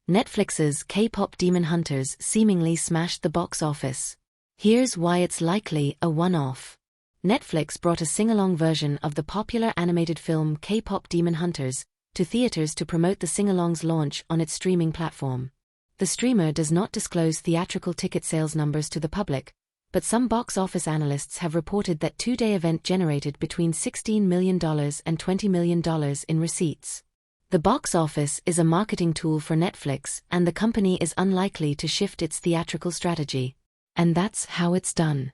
Netflix's K-pop Demon Hunters seemingly smashed the box office. Here's why it's likely a one-off. Netflix brought a sing-along version of the popular animated film K-pop Demon Hunters to theaters to promote the sing-along's launch on its streaming platform. The streamer does not disclose theatrical ticket sales numbers to the public, but some box office analysts have reported that two-day event generated between $16 million and $20 million in receipts. The box office is a marketing tool for Netflix, and the company is unlikely to shift its theatrical strategy. And that's how it's done.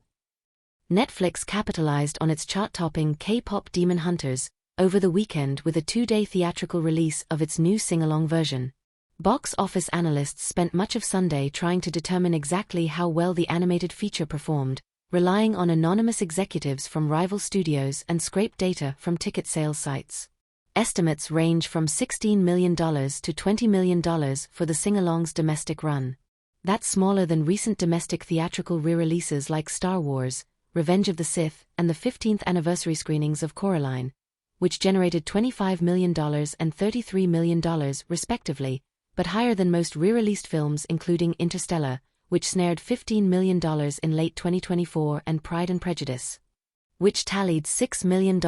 Netflix capitalized on its chart-topping K-pop Demon Hunters over the weekend with a two-day theatrical release of its new sing-along version. Box office analysts spent much of Sunday trying to determine exactly how well the animated feature performed, relying on anonymous executives from rival studios and scraped data from ticket sales sites. Estimates range from $16 million to $20 million for the sing-along's domestic run. That's smaller than recent domestic theatrical re-releases like Star Wars, Revenge of the Sith, and the 15th anniversary screenings of Coraline, which generated $25 million and $33 million, respectively, but higher than most re-released films including Interstellar, which snared $15 million in late 2024, and Pride and Prejudice, which tallied $6 million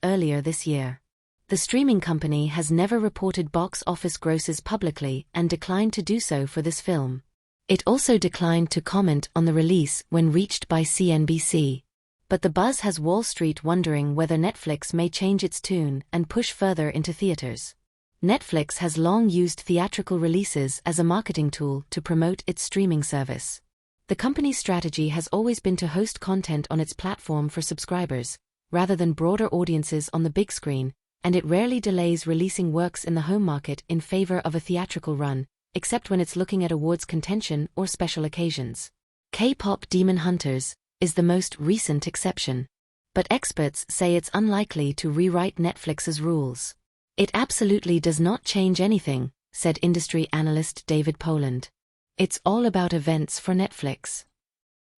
earlier this year. The streaming company has never reported box office grosses publicly and declined to do so for this film. It also declined to comment on the release when reached by CNBC. But the buzz has Wall Street wondering whether Netflix may change its tune and push further into theaters. Netflix has long used theatrical releases as a marketing tool to promote its streaming service. The company's strategy has always been to host content on its platform for subscribers, rather than broader audiences on the big screen, and it rarely delays releasing works in the home market in favor of a theatrical run, except when it's looking at awards contention or special occasions. K-pop Demon Hunters is the most recent exception. But experts say it's unlikely to rewrite Netflix's rules. It absolutely does not change anything, said industry analyst David Poland. It's all about events for Netflix.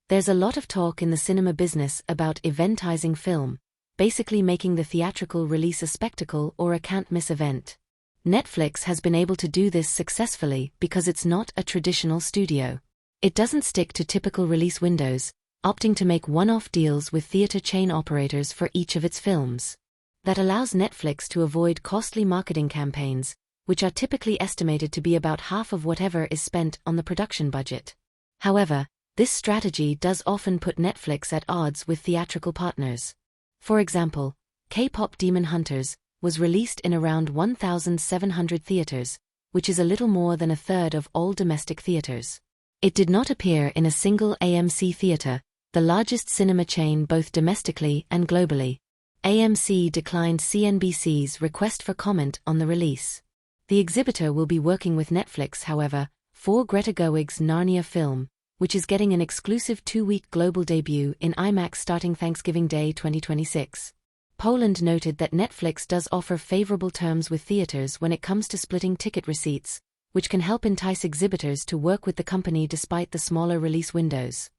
There's a lot of talk in the cinema business about eventizing film, basically making the theatrical release a spectacle or a can't-miss event. Netflix has been able to do this successfully because it's not a traditional studio. It doesn't stick to typical release windows, opting to make one-off deals with theater chain operators for each of its films. That allows Netflix to avoid costly marketing campaigns, which are typically estimated to be about half of whatever is spent on the production budget. However, this strategy does often put Netflix at odds with theatrical partners. For example, K-pop Demon Hunters was released in around 1,700 theaters, which is a little more than a third of all domestic theaters. It did not appear in a single AMC theater, the largest cinema chain both domestically and globally. AMC declined CNBC's request for comment on the release. The exhibitor will be working with Netflix, however, for Greta Gerwig's Narnia film, which is getting an exclusive 2-week global debut in IMAX starting Thanksgiving Day 2026. Poland noted that Netflix does offer favorable terms with theaters when it comes to splitting ticket receipts, which can help entice exhibitors to work with the company despite the smaller release windows.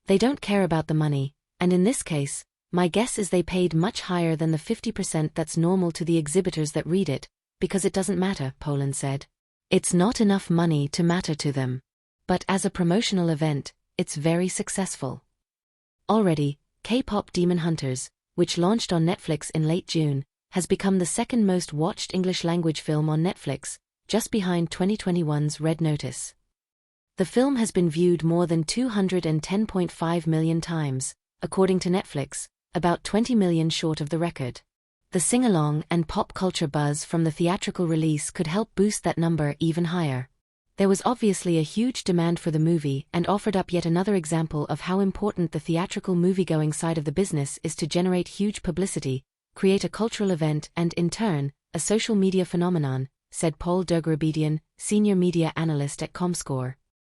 They don't care about the money, and in this case, my guess is they paid much higher than the 50% that's normal to the exhibitors that read it, because it doesn't matter, Poland said. It's not enough money to matter to them. But as a promotional event, it's very successful. Already, K-pop Demon Hunters, which launched on Netflix in late June, has become the second most watched English-language film on Netflix, just behind 2021's Red Notice. The film has been viewed more than 210.5 million times, according to Netflix, about 20 million short of the record. The sing-along and pop culture buzz from the theatrical release could help boost that number even higher. There was obviously a huge demand for the movie and offered up yet another example of how important the theatrical moviegoing side of the business is to generate huge publicity, create a cultural event and, in turn, a social media phenomenon, said Paul Dergrabedian, senior media analyst at Comscore.